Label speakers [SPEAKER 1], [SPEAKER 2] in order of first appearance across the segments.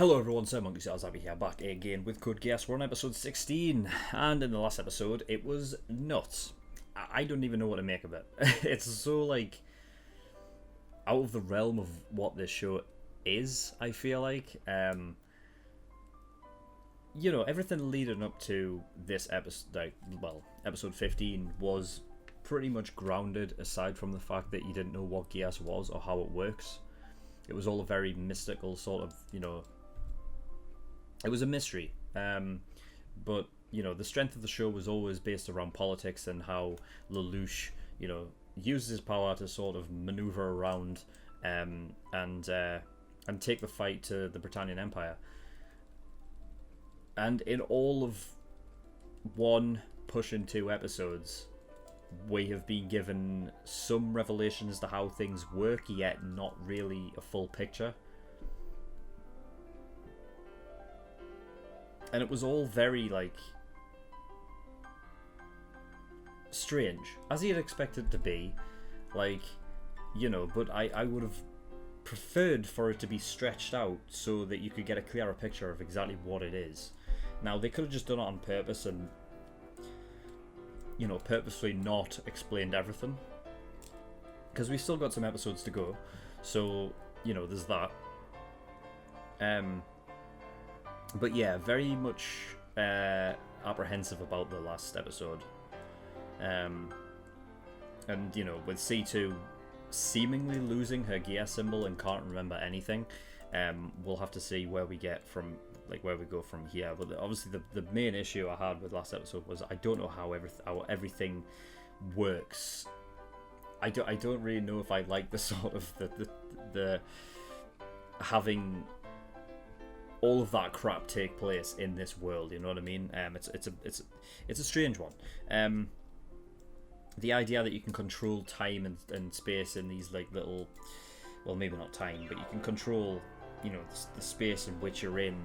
[SPEAKER 1] Hello everyone, Sir Monkey Stars Abby here, back again with Code Geass. We're on episode 16, and in the last episode, it was nuts. I don't even know what to make of it. It's so, like, out of the realm of what this show is, I feel like. You know, everything leading up to this episode, like, well, episode 15 was pretty much grounded, aside from the fact that you didn't know what Geass was or how it works. It was all a very mystical sort of, you know, it was a mystery. But, you know, the strength of the show was always based around politics and how Lelouch, you know, uses his power to sort of maneuver around and take the fight to the Britannian Empire. And in all of one pushing 2 episodes, we have been given some revelation as to how things work, yet not really a full picture. And it was all very, like, strange, as you'd expect it to be. Like, you know, but I would have preferred for it to be stretched out so that you could get a clearer picture of exactly what it is. Now, they could have just done it on purpose and, you know, purposefully not explained everything, because we've still got some episodes to go, so, you know, there's that. But yeah, very much apprehensive about the last episode. And, you know, with C2 seemingly losing her Geass symbol and can't remember anything, we'll have to see where we get from, like, where we go from here. But obviously the main issue I had with last episode was I don't know how everything works. I don't really know if I like the sort of the having all of that crap take place in this world. You know what I mean? It's a strange one. The idea that you can control time and space in these, like, little, well, maybe not time, but you can control, you know, the space in which you're in,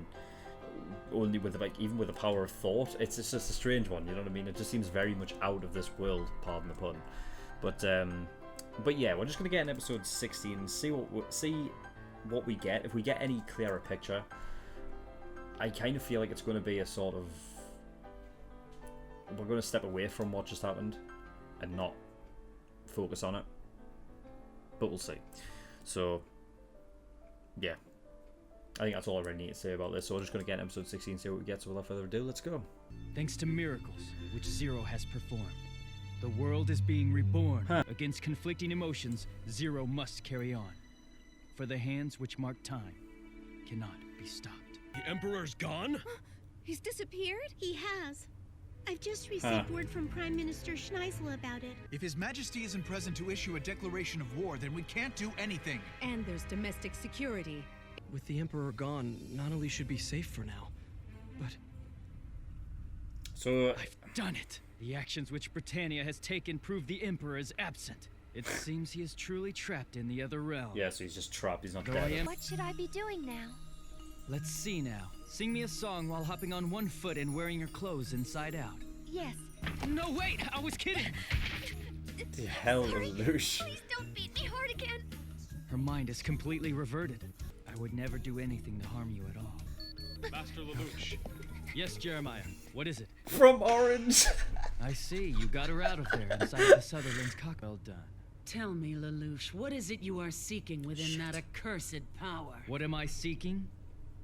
[SPEAKER 1] only with, like, even with the power of thought. It's just a strange one, you know what I mean? It just seems very much out of this world, pardon the pun. But yeah, we're just gonna get in episode 16 and see what we get. If we get any clearer picture, I kind of feel like it's going to be a sort of, we're going to step away from what just happened and not focus on it, but we'll see. So yeah, I think that's all I really need to say about this. So we're just going to get in episode 16, see what we get. So without further ado, let's go.
[SPEAKER 2] Thanks to miracles which Zero has performed, the world is being reborn. Against conflicting emotions, Zero must carry on. For the hands which mark time cannot be stopped.
[SPEAKER 3] The Emperor's gone?
[SPEAKER 4] He's disappeared?
[SPEAKER 5] He has. I've just received word from Prime Minister Schneisel about it.
[SPEAKER 6] If His Majesty isn't present to issue a declaration of war, then we can't do anything.
[SPEAKER 4] And there's domestic security.
[SPEAKER 3] With the Emperor gone, Nunnally should be safe for now. But
[SPEAKER 1] So
[SPEAKER 2] I've done it! The actions which Britannia has taken prove the Emperor is absent. It seems he is truly trapped in the other realm.
[SPEAKER 1] yeah, so he's just trapped. He's not
[SPEAKER 2] Though
[SPEAKER 1] dead.
[SPEAKER 2] I am-
[SPEAKER 5] What should I be doing now?
[SPEAKER 2] Let's see now. Sing me a song while hopping on one foot and wearing your clothes inside out.
[SPEAKER 5] Yes.
[SPEAKER 2] No, wait! I was kidding!
[SPEAKER 1] The hell, Lelouch.
[SPEAKER 5] Please don't beat me hard again.
[SPEAKER 2] Her mind is completely reverted. I would never do anything to harm you at all.
[SPEAKER 3] Master Lelouch.
[SPEAKER 2] Yes, Jeremiah. What is it?
[SPEAKER 1] From Orange.
[SPEAKER 2] I see. You got her out of there inside the Sutherland's cock. Well done.
[SPEAKER 7] Tell me, Lelouch, what is it you are seeking within that accursed power?
[SPEAKER 2] What am I seeking?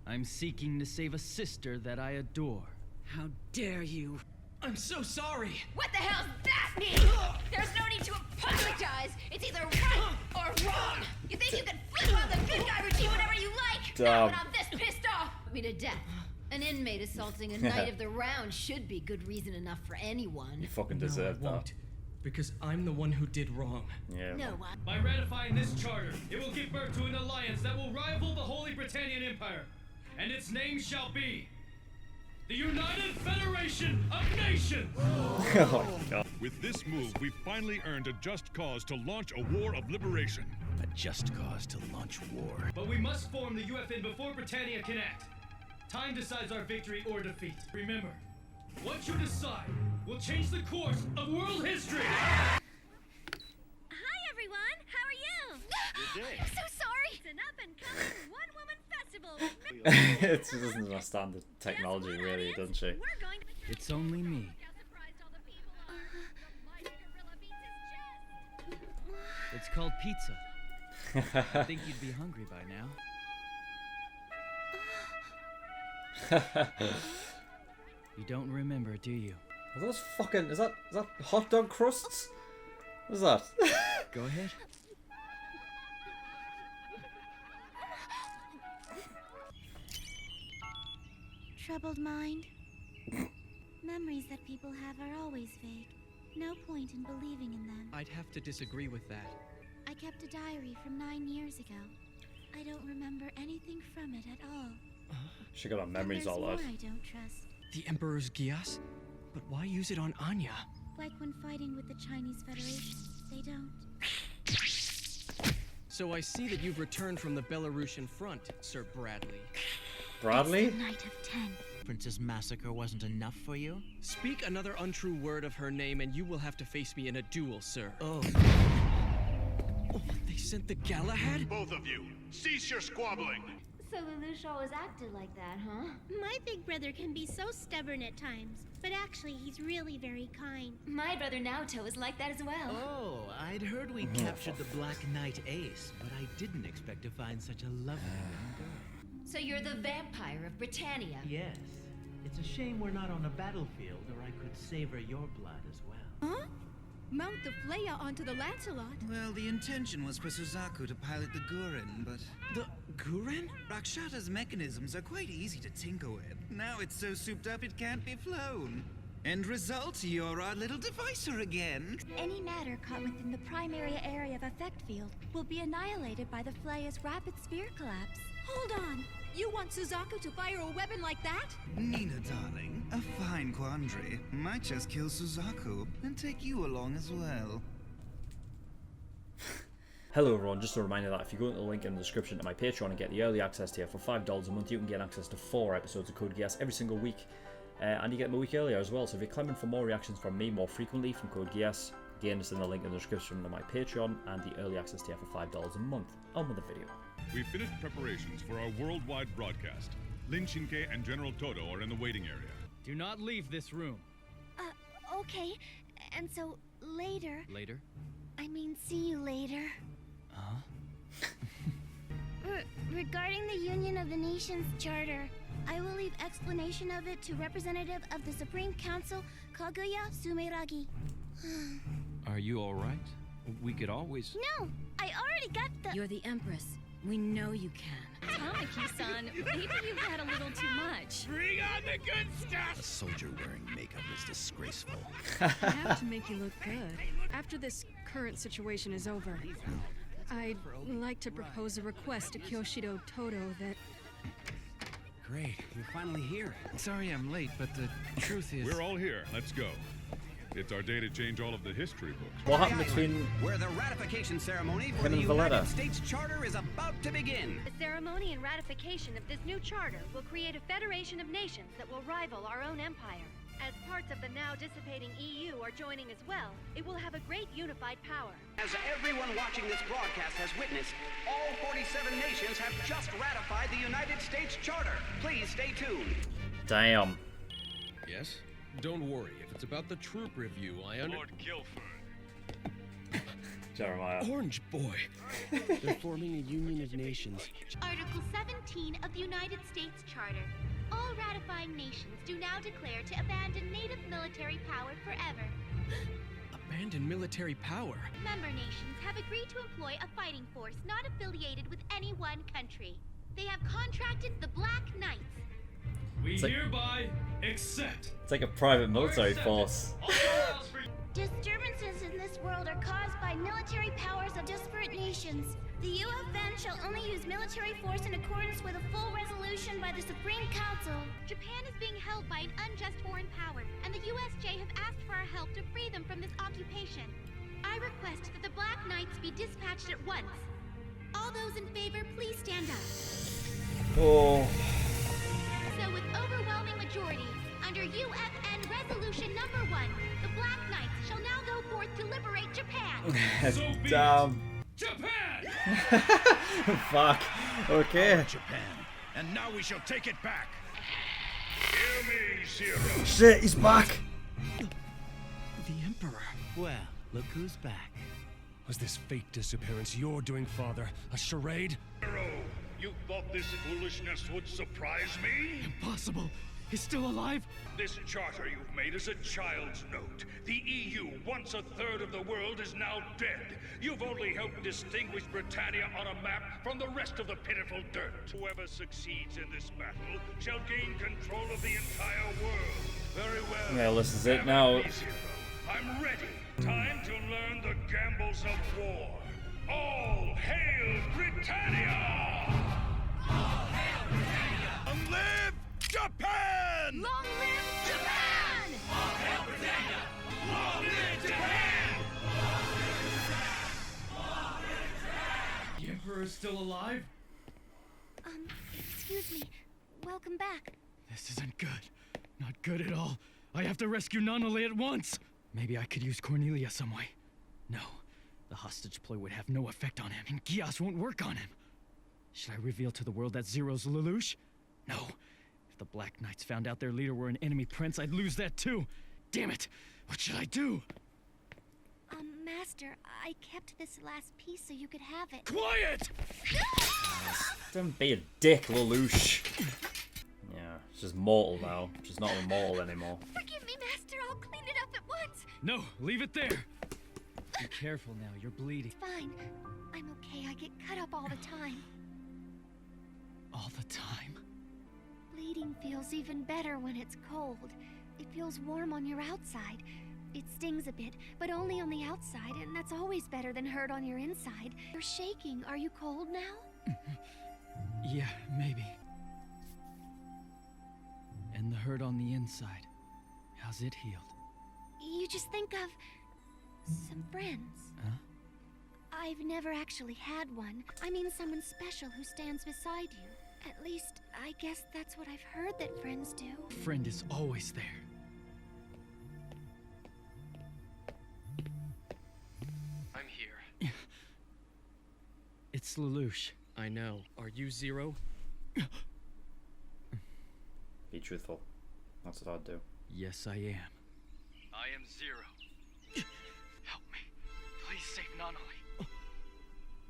[SPEAKER 2] I'm seeking to save a sister that I adore.
[SPEAKER 7] How dare you?
[SPEAKER 3] I'm so sorry!
[SPEAKER 4] What the hell's that mean? There's no need to apologize. It's either right or wrong. You think you can flip on the good guy routine whenever you like? Not when I'm this pissed off. Put me to death. An inmate assaulting a knight of the round should be good reason enough for anyone.
[SPEAKER 1] You fucking
[SPEAKER 3] No, I
[SPEAKER 1] deserve that.
[SPEAKER 3] won't. Because I'm the one who did wrong.
[SPEAKER 1] Yeah.
[SPEAKER 5] No,
[SPEAKER 2] By ratifying this charter, it will give birth to an alliance that will rival the Holy Britannian Empire. And its name shall be the United Federation of Nations!
[SPEAKER 1] Oh my god.
[SPEAKER 8] With this move, we've finally earned a just cause to launch a war of liberation.
[SPEAKER 9] A just cause to launch war.
[SPEAKER 2] But we must form the UFN before Britannia can act. Time decides our victory or defeat. Remember, what you decide will change the course of world history!
[SPEAKER 5] Hi, everyone. How are you?
[SPEAKER 8] Good day.
[SPEAKER 5] I'm so sorry. It's an up-and-coming one-woman festival.
[SPEAKER 1] It doesn't understand the technology, really, doesn't she?
[SPEAKER 5] We're going to...
[SPEAKER 2] It's only me. It's called pizza. I think you'd be hungry by now. You don't remember, do you?
[SPEAKER 1] Are those fucking... Is that hot dog crusts? What is that?
[SPEAKER 2] Go ahead.
[SPEAKER 5] Troubled mind. Memories that people have are always vague. No point in believing in them.
[SPEAKER 3] I'd have to disagree with that.
[SPEAKER 5] I kept a diary from 9 years ago. I don't remember anything from it at all.
[SPEAKER 1] She got her memories
[SPEAKER 5] And
[SPEAKER 1] all
[SPEAKER 5] there's
[SPEAKER 1] out.
[SPEAKER 5] more I don't trust.
[SPEAKER 3] The Emperor's Gias? But why use it on Anya?
[SPEAKER 5] Like when fighting with the Chinese Federation. They don't.
[SPEAKER 3] So I see that you've returned from the Belarusian front, Sir Bradley.
[SPEAKER 1] Bradley?
[SPEAKER 5] It's the night of 10.
[SPEAKER 9] Princess Massacre wasn't enough for you?
[SPEAKER 3] Speak another untrue word of her name and you will have to face me in a duel, sir.
[SPEAKER 9] Oh.
[SPEAKER 3] Oh, they sent the Galahad?
[SPEAKER 8] Both of you, cease your squabbling.
[SPEAKER 4] So Lelouch always acted like that, huh?
[SPEAKER 5] My big brother can be so stubborn at times, but actually he's really very kind.
[SPEAKER 4] My brother Naoto is like that as well.
[SPEAKER 9] Oh, I'd heard we captured the Black Knight Ace, but I didn't expect to find such a lovely young girl.
[SPEAKER 4] So you're the vampire of Britannia.
[SPEAKER 9] Yes. It's a shame we're not on a battlefield, or I could savor your blood as well.
[SPEAKER 5] Huh? Mount the Flaya onto the Lancelot.
[SPEAKER 10] Well, the intention was for Suzaku to pilot the Gurren, but...
[SPEAKER 3] The Gurren?
[SPEAKER 10] Rakshata's mechanisms are quite easy to tinker with. Now it's so souped up it can't be flown. End result, you're our little devicer again.
[SPEAKER 5] Any matter caught within the primary area of effect field will be annihilated by the Flaya's rapid sphere collapse. Hold on! You want Suzaku to fire a weapon like that?
[SPEAKER 10] Nina, darling, a fine quandary. Might just kill Suzaku and take you along as well.
[SPEAKER 1] Hello everyone, just a reminder that if you go to the link in the description to my Patreon and get the early access tier for $5 a month, you can get access to 4 episodes of Code Geass every single week. And you get them a week earlier as well, so if you're clamoring for more reactions from me more frequently from Code Geass, again, it's in the link in the description to my Patreon and the early access tier for $5 a month. On with the video.
[SPEAKER 8] We've finished preparations for our worldwide broadcast. Lin Shinke and General Todo are in the waiting area.
[SPEAKER 2] Do not leave this room.
[SPEAKER 5] Okay. And so, later...
[SPEAKER 2] Later?
[SPEAKER 5] I mean, see you later.
[SPEAKER 2] Huh?
[SPEAKER 5] Regarding the Union of the Nations Charter, I will leave explanation of it to representative of the Supreme Council, Kaguya Sumeragi.
[SPEAKER 2] Are you alright? We could always...
[SPEAKER 5] No! I already got the...
[SPEAKER 7] You're the Empress. We know you can.
[SPEAKER 5] Tamaki-san, maybe you've had a little too much.
[SPEAKER 2] Bring on the good stuff!
[SPEAKER 9] A soldier wearing makeup is disgraceful.
[SPEAKER 11] I have to make you look good. After this current situation is over, I'd like to propose a request to Kyoshido Todo that...
[SPEAKER 10] Great, you're finally here. Sorry I'm late, but the truth is...
[SPEAKER 8] We're all here. Let's go. It's our day to change all of the history books.
[SPEAKER 1] What happened between
[SPEAKER 12] where the ratification ceremony for
[SPEAKER 1] him
[SPEAKER 12] the
[SPEAKER 1] and
[SPEAKER 12] United
[SPEAKER 1] Valletta?
[SPEAKER 12] States Charter is about to begin.
[SPEAKER 13] The ceremony and ratification of this new charter will create a federation of nations that will rival our own empire. As parts of the now dissipating EU are joining as well, it will have a great unified power.
[SPEAKER 12] As everyone watching this broadcast has witnessed, all 47 nations have just ratified the United States Charter. Please stay tuned.
[SPEAKER 1] Damn.
[SPEAKER 3] Yes? Don't worry, if it's about the troop review,
[SPEAKER 8] Lord Guilford.
[SPEAKER 1] Jeremiah.
[SPEAKER 3] Orange Boy! They're forming a union of nations.
[SPEAKER 5] Article 17 of the United States Charter. All ratifying nations do now declare to abandon native military power forever.
[SPEAKER 3] Abandon military power?
[SPEAKER 5] Member nations have agreed to employ a fighting force not affiliated with any one country. They have contracted the Black Knights.
[SPEAKER 2] We
[SPEAKER 1] like,
[SPEAKER 2] hereby accept.
[SPEAKER 1] It's like a private military force.
[SPEAKER 5] Disturbances in this world are caused by military powers of disparate nations. The UFN shall only use military force in accordance with a full resolution by the Supreme Council. Japan is being held by an unjust foreign power, and the USJ have asked for our help to free them from this occupation. I request that the Black Knights be dispatched at once. All those in favor, please stand up.
[SPEAKER 1] Oh.
[SPEAKER 5] So with overwhelming majority, under UFN Resolution Number 1, the Black Knights shall now go forth to liberate Japan.
[SPEAKER 1] Damn.
[SPEAKER 2] Japan!
[SPEAKER 1] Fuck. Okay.
[SPEAKER 14] Japan, and now we shall take it back. Hear me, Zero.
[SPEAKER 1] Shit, he's back.
[SPEAKER 3] The Emperor.
[SPEAKER 9] Well, look who's back.
[SPEAKER 15] Was this fake disappearance your doing, Father? A charade?
[SPEAKER 14] Zero, you thought this foolishness would surprise me?
[SPEAKER 2] Impossible. He's still alive?
[SPEAKER 14] This charter you've made is a child's note. The EU, once a third of the world, is now dead. You've only helped distinguish Britannia on a map from the rest of the pitiful dirt. Whoever succeeds in this battle shall gain control of the entire world. Very well.
[SPEAKER 1] Yeah, this is it now.
[SPEAKER 14] I'm ready. Time to learn the gambles of war. All hail Britannia! All hail Britannia! Long live Japan!
[SPEAKER 4] Long live Japan!
[SPEAKER 14] All hail Britannia! Long live Japan!
[SPEAKER 2] The Emperor is still alive?
[SPEAKER 5] Excuse me. Welcome back.
[SPEAKER 2] This isn't good. Not good at all. I have to rescue Nonole at once. Maybe I could use Cornelia some way. No, the hostage ploy would have no effect on him, and Gias won't work on him. Should I reveal to the world that Zero's Lelouch? No. If the Black Knights found out their leader were an enemy prince, I'd lose that too. Damn it! What should I do?
[SPEAKER 5] Master, I kept this last piece so you could have it.
[SPEAKER 2] Quiet!
[SPEAKER 1] Don't be a dick, Lelouch. Yeah, she's mortal now. She's not immortal anymore.
[SPEAKER 5] Forgive me, Master. I'll clean it up at once.
[SPEAKER 2] No, leave it there. Be careful now. You're bleeding.
[SPEAKER 5] Fine. I'm okay. I get cut up all the time.
[SPEAKER 2] All the time?
[SPEAKER 5] Bleeding feels even better when it's cold. It feels warm on your outside. It stings a bit, but only on the outside, and that's always better than hurt on your inside. You're shaking. Are you cold now?
[SPEAKER 2] Yeah, maybe. And the hurt on the inside. How's it healed?
[SPEAKER 5] You just think of some friends.
[SPEAKER 2] Huh?
[SPEAKER 5] I've never actually had one. I mean someone special who stands beside you. At least, I guess that's what I've heard that friends do.
[SPEAKER 2] Friend is always there.
[SPEAKER 3] I'm here.
[SPEAKER 2] It's Lelouch.
[SPEAKER 3] I know. Are you Zero?
[SPEAKER 1] Be truthful. That's what I'd do.
[SPEAKER 2] Yes, I am.
[SPEAKER 16] I am Zero.
[SPEAKER 2] Help me. Please save Nonole.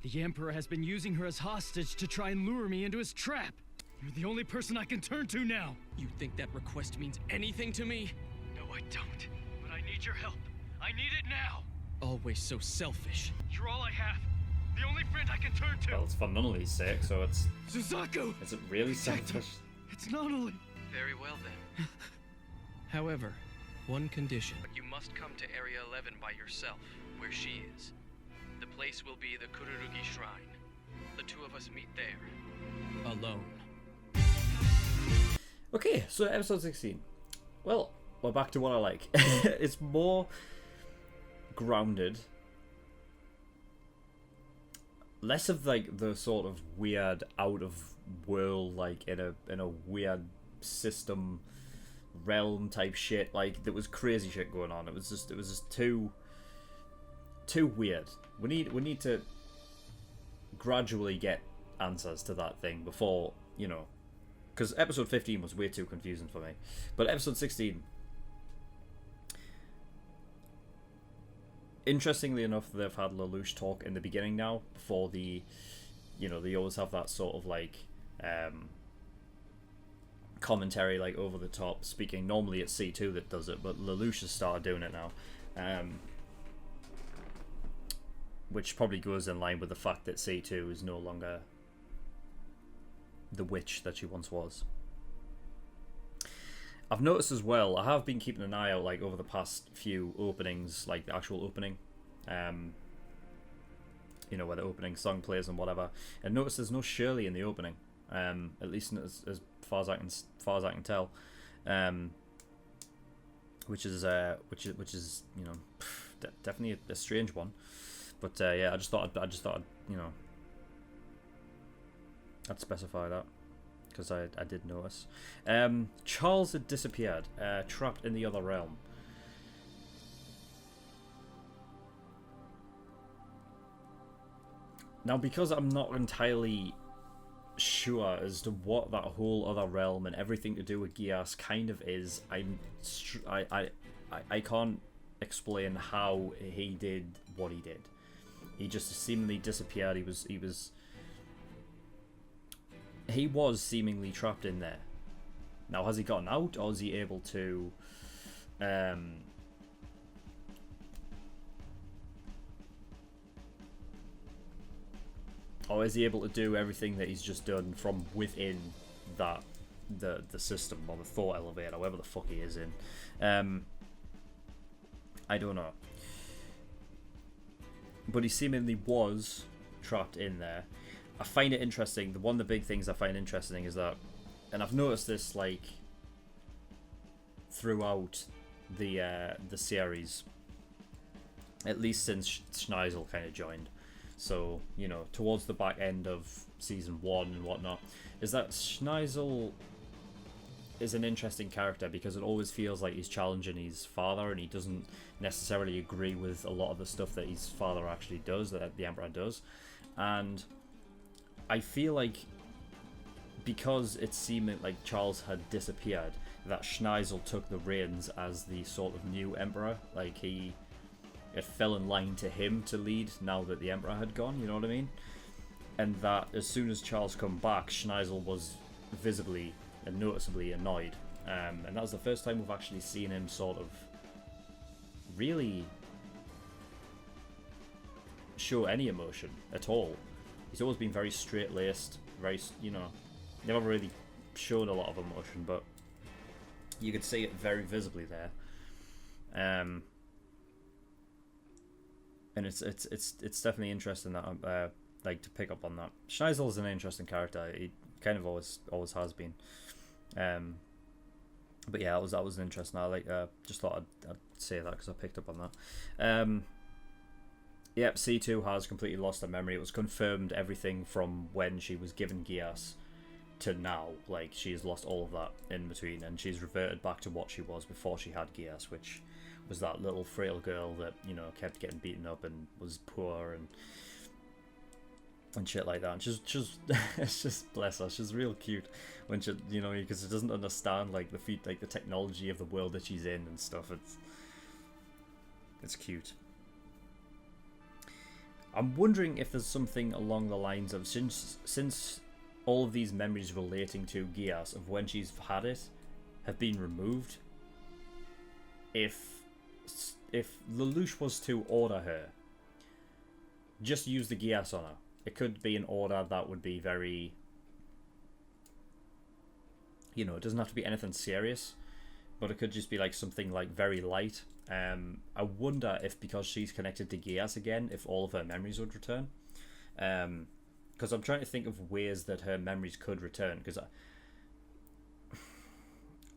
[SPEAKER 2] The Emperor has been using her as hostage to try and lure me into his trap. You're the only person I can turn to now.
[SPEAKER 3] You think that request means anything to me?
[SPEAKER 2] No, I don't. But I need your help. I need it now.
[SPEAKER 3] Always so selfish.
[SPEAKER 2] You're all I have. The only friend I can turn to.
[SPEAKER 1] Well, it's for Nonole's sake, so it's...
[SPEAKER 2] Suzaku!
[SPEAKER 1] Is it really selfish?
[SPEAKER 2] It's Nonole.
[SPEAKER 16] Very well then.
[SPEAKER 3] However, one condition.
[SPEAKER 16] But you must come to Area 11 by yourself, where she is. The place will be the Kururugi Shrine. The two of us meet there.
[SPEAKER 3] Alone.
[SPEAKER 1] Okay, so episode 16. Well, we're back to what I like. It's more grounded. Less of like the sort of weird out of world, like in a weird system realm type shit. Like there was crazy shit going on. It was just too weird. We need to gradually get answers to that thing before, you know, because episode 15 was way too confusing for me. But episode 16, interestingly enough, they've had Lelouch talk in the beginning now, before the, you know, they always have that sort of like commentary, like over the top speaking. Normally it's C2 that does it, but Lelouch has started doing it now, which probably goes in line with the fact that C2 is no longer the witch that she once was. I've noticed as well, I have been keeping an eye out like over the past few openings, like the actual opening, you know, where the opening song plays and whatever, and notice there's no Shirley in the opening, at least as far as I can tell, which is you know, definitely a strange one, but yeah, I just thought you know, I'd specify that, because I did notice. Charles had disappeared, trapped in the other realm. Now, because I'm not entirely sure as to what that whole other realm and everything to do with Geass kind of is, I can't explain how he did what he did. He just seemingly disappeared. He was seemingly trapped in there. Now, has he gotten out, or is he able to or is he able to do everything that he's just done from within that the system, or the thought elevator, whatever the fuck he is in? I don't know. But he seemingly was trapped in there. I find it interesting. One of the big things I find interesting is that, and I've noticed this like throughout the series, at least since Schneisel kind of joined. So, you know, towards the back end of season 1 and whatnot, is that Schneisel is an interesting character because it always feels like he's challenging his father, and he doesn't necessarily agree with a lot of the stuff that his father actually does, that the Emperor does. And I feel like because it seemed like Charles had disappeared, that Schneisel took the reins as the sort of new Emperor. Like, it fell in line to him to lead now that the Emperor had gone, you know what I mean? And that as soon as Charles come back, Schneisel was visibly and noticeably annoyed. And that was the first time we've actually seen him sort of really show any emotion at all. He's always been very straight-laced, very, you know, never really showed a lot of emotion, but you could see it very visibly there. And it's definitely interesting that like to pick up on that. Schneisel is an interesting character. He kind of always has been. But yeah, that was interesting. I like just thought I'd say that because I picked up on that. Yep, C2 has completely lost her memory. It was confirmed everything from when she was given Geass to now. Like, she's lost all of that in between, and she's reverted back to what she was before she had Geass, which was that little frail girl that, you know, kept getting beaten up and was poor and shit like that. And she's it's just, bless her, she's real cute when she, you know, because she doesn't understand like the technology of the world that she's in and stuff. It's cute. I'm wondering if there's something along the lines of, since all of these memories relating to Geass of when she's had it have been removed, if Lelouch was to order her, just use the Geass on her. It could be an order that would be very, you know, it doesn't have to be anything serious, but it could just be like something like very light. I wonder if, because she's connected to Geass again, if all of her memories would return. Because I'm trying to think of ways that her memories could return, because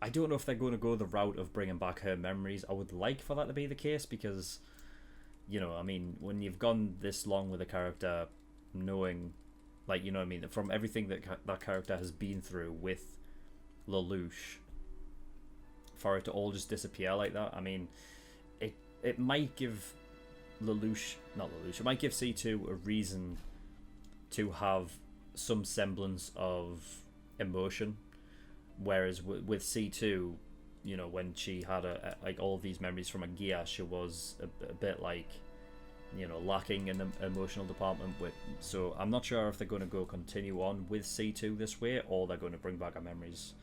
[SPEAKER 1] I don't know if they're going to go the route of bringing back her memories. I would like for that to be the case, because, you know, I mean, when you've gone this long with a character, knowing, like, you know what I mean, from everything that that character has been through with Lelouch, for it to all just disappear like that, I mean, it might give it might give C2 a reason to have some semblance of emotion. Whereas with C2, you know, when she had like all of these memories from a Geass, she was a bit like, you know, lacking in the emotional department. So I'm not sure if they're going to continue on with C2 this way, or they're going to bring back her memories.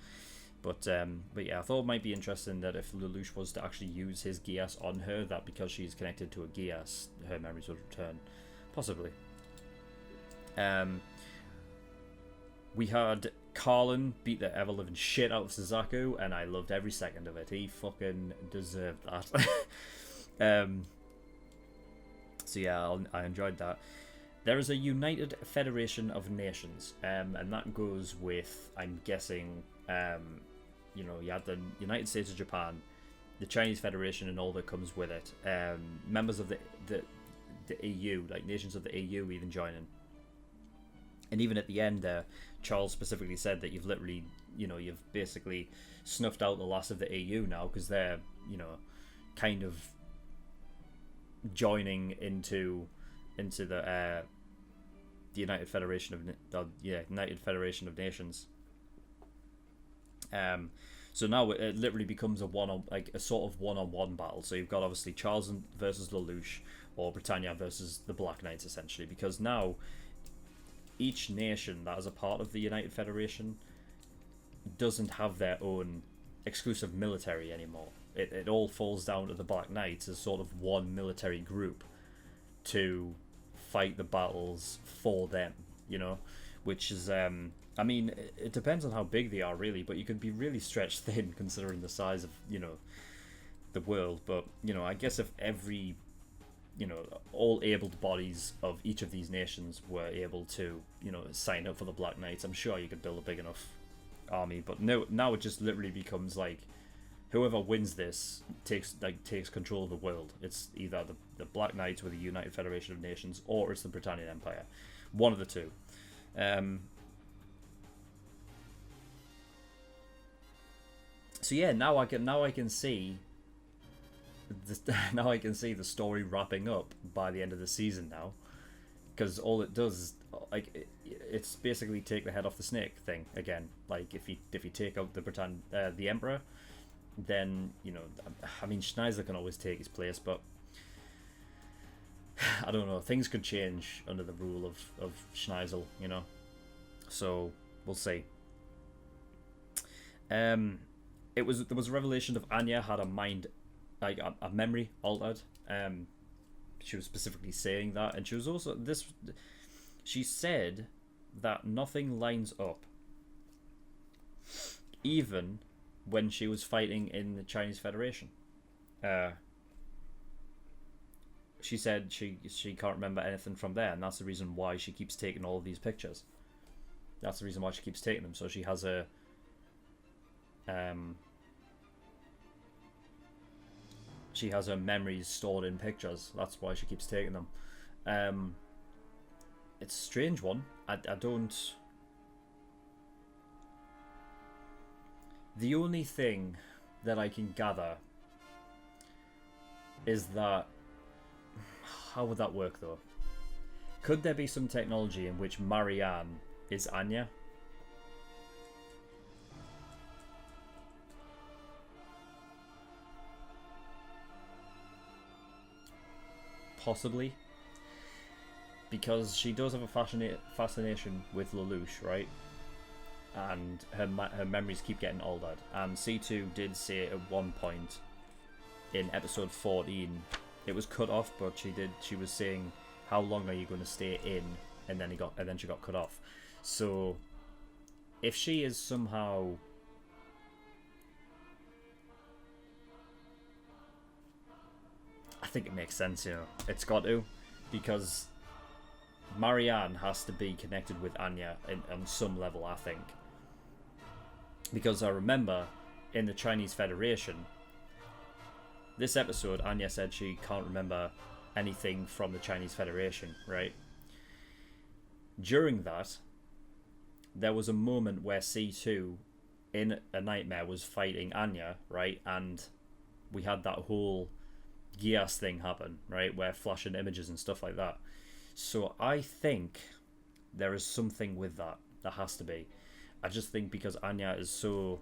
[SPEAKER 1] But yeah, I thought it might be interesting that if Lelouch was to actually use his Geass on her, that because she's connected to a Geass, her memories would return, possibly. We had Carlin beat the ever-living shit out of Suzaku, and I loved every second of it. He fucking deserved that. So yeah, I enjoyed that. There is a United Federation of Nations, and that goes with, I'm guessing, you know, you had the United States of Japan, the Chinese Federation, and all that comes with it. Members of the EU, like nations of the EU, even joining. And even at the end there, Charles specifically said that you've literally, you know, you've basically snuffed out the last of the EU now, because they're, you know, kind of joining into the the United Federation of United Federation of Nations. So now it literally becomes a sort of one-on-one battle. So you've got obviously Charles versus Lelouch, or Britannia versus the Black Knights, essentially, because now each nation that is a part of the United Federation doesn't have their own exclusive military anymore. It all falls down to the Black Knights as sort of one military group to fight the battles for them, you know, which is I mean, it depends on how big they are, really, but you could be really stretched thin considering the size of, you know, the world. But, you know, I guess if every, you know, all abled bodies of each of these nations were able to, you know, sign up for the Black Knights, I'm sure you could build a big enough army. But now it just literally becomes like, whoever wins this takes control of the world. It's either the Black Knights with the United Federation of Nations, or it's the Britannian Empire. One of the two. So yeah, now I can see the story wrapping up by the end of the season now, because all it does is it's basically take the head off the snake thing again. Like if you take out the Emperor, then, you know, I mean, Schneisel can always take his place, but I don't know, things could change under the rule of Schneisel, you know, so we'll see. There was a revelation of Anya had a mind, like a memory altered. She was specifically saying that, and she was also she said that nothing lines up, even when she was fighting in the Chinese Federation. She said she can't remember anything from there, and that's the reason why she keeps taking all of these pictures. That's the reason why she keeps taking them. So she has a she has her memories stored in pictures. That's why she keeps taking them. It's a strange one. I don't. The only thing that I can gather is that, how would that work though? Could there be some technology in which Marianne is Anya? Possibly. Because she does have a fascination with Lelouch, right? And her memories keep getting altered. And C2 did say at one point in episode 14, it was cut off, but she was saying, how long are you going to stay in? And then she got cut off. So if she is somehow I think it makes sense, you know. It's got to, because Marianne has to be connected with Anya on some level, I think. Because I remember in the Chinese Federation, this episode, Anya said she can't remember anything from the Chinese Federation, right? During that, there was a moment where C2 in a nightmare was fighting Anya, right? And we had that whole Gias thing happen, right? Where flashing images and stuff like that. So I think there is something with that. There has to be. I just think because Anya is so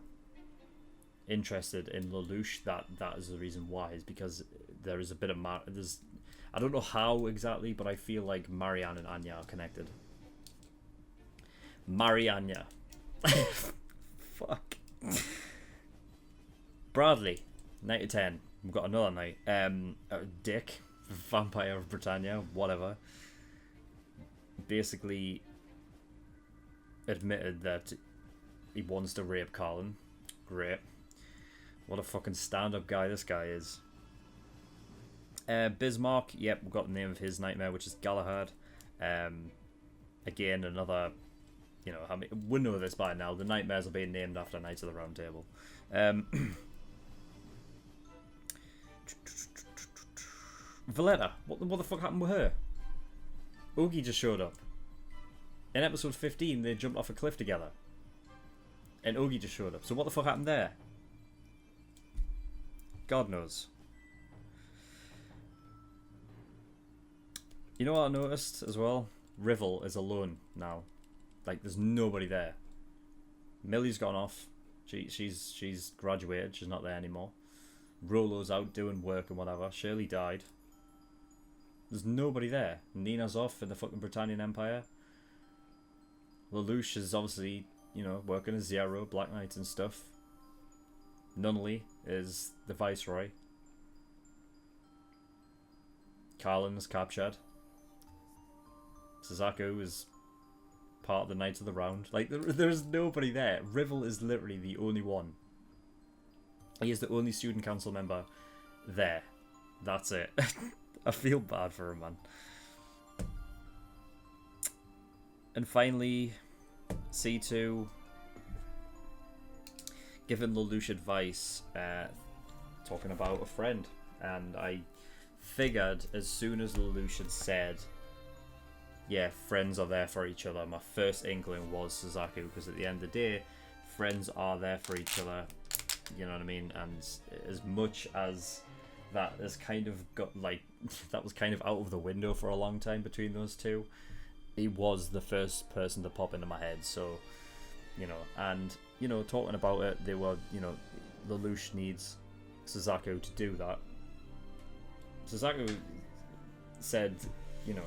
[SPEAKER 1] interested in Lelouch, that is the reason why. Is because there is a bit of I don't know how exactly, but I feel like Marianne and Anya are connected. Marianne. Fuck. Bradley, 9 to 10. We've got another night. Dick, Vampire of Britannia, whatever, basically admitted that he wants to rape Carlin. Great. What a fucking stand-up guy this guy is. Bismarck, yep, we've got the name of his nightmare, which is Galahad. Again, another, you know, I mean, we know this by now. The nightmares are being named after Knights of the Round Table. Valletta, what the fuck happened with her? Oogie just showed up. In episode 15, they jumped off a cliff together. And Oogie just showed up. So what the fuck happened there? God knows. You know what I noticed as well? Rivel is alone now. Like, there's nobody there. Millie's gone off. She's graduated. She's not there anymore. Rolo's out doing work and whatever. Shirley died. There's nobody there. Nina's off in the fucking Britannian Empire. Lelouch is obviously, you know, working as Zero, Black Knight and stuff. Nunnally is the Viceroy. Carlin is captured. Suzaku is part of the Knights of the Round. Like, there's nobody there. Rivel is literally the only one. He is the only student council member there. That's it. I feel bad for him, man. And finally, C2 giving Lelouch advice, talking about a friend. And I figured as soon as Lelouch had said, yeah, friends are there for each other, my first inkling was Suzaku, because at the end of the day, friends are there for each other, you know what I mean? And as much as that has kind of got, like, that was kind of out of the window for a long time between those two, he was the first person to pop into my head. So, you know, and, you know, talking about it, they were, you know, Lelouch needs Suzaku to do that. Suzaku said, you know,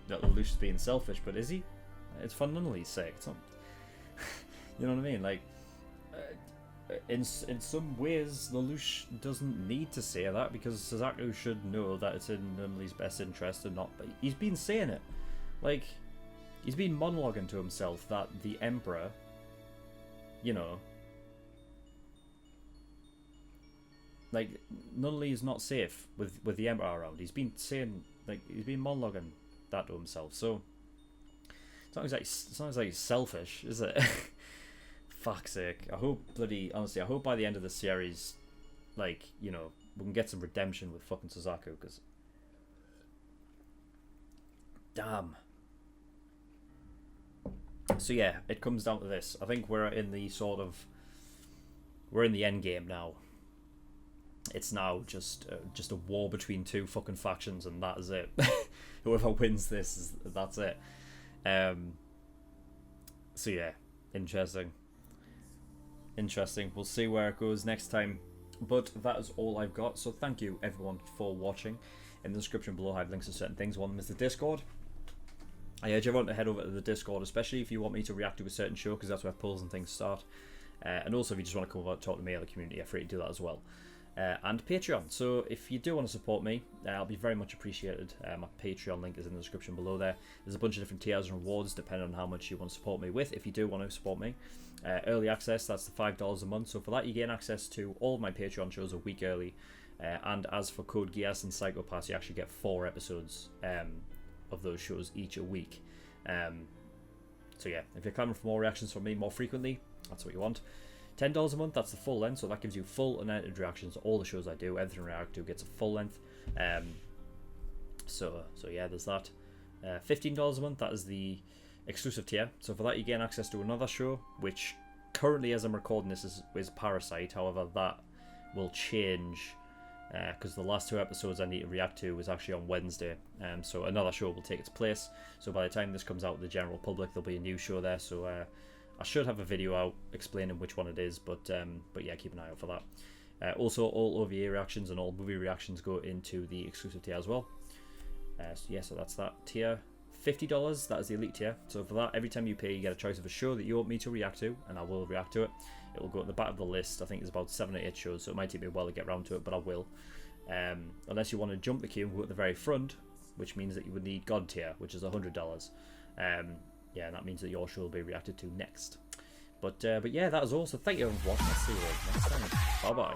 [SPEAKER 1] that Lelouch is being selfish, but is he? It's for Nunnally's sake. It's not, you know what I mean? Like, in some ways, Lelouch doesn't need to say that, because Suzaku should know that it's in Nunnally's best interest and not. But he's been saying it, like, he's been monologuing to himself that the Emperor, you know, like, Nunnally is not safe with the Emperor around. He's been saying, like, he's been monologuing that to himself. So it's not exactly selfish, is it? Fuck's sake. I hope honestly, I hope by the end of the series, like, you know, we can get some redemption with fucking Suzaku, because damn. So yeah, it comes down to this. I think we're in the end game now. It's now just a war between two fucking factions, and that is it. Whoever wins this, that's it. So yeah, interesting. We'll see where it goes next time. But that is all I've got. So thank you everyone for watching. In the description below, I have links to certain things. One of them is the Discord. I urge everyone to head over to the Discord, especially if you want me to react to a certain show, because that's where polls and things start. And also, if you just want to come over and talk to me or the community, I'm free to do that as well. And Patreon. So if you do want to support me, I'll be very much appreciated. My Patreon link is in the description below there. There's a bunch of different tiers and rewards depending on how much you want to support me with. If you do want to support me, early access, that's the $5 a month. So for that, you gain access to all of my Patreon shows a week early. And as for Code Geass and Psycho-Pass, you actually get 4 episodes of those shows each a week. So yeah, if you're clamoring for more reactions from me more frequently, that's what you want. $10 a month, that's the full length, so that gives you full unedited reactions to all the shows I do. Everything I react to gets a full length. So yeah, there's that. $15 a month, that is the exclusive tier. So for that, you gain access to another show, which currently, as I'm recording this, is Parasite. However, that will change because the last 2 episodes I need to react to was actually on Wednesday. So another show will take its place. So by the time this comes out to the general public, there'll be a new show there. So I should have a video out explaining which one it is, but yeah, keep an eye out for that. Also, all OVA reactions and all movie reactions go into the exclusive tier as well. So yeah, so that's that tier. $50, that is the elite tier. So for that, every time you pay, you get a choice of a show that you want me to react to, and I will react to it. It will go at the back of the list. I think there's about 7 or 8 shows, so it might take me a while to get around to it, but I will. Unless you want to jump the queue and go at the very front, which means that you would need God tier, which is $100. Yeah, and that means that your show will be reacted to next. But yeah, that is all. So thank you everyone for watching. I'll see you all next time. Bye bye.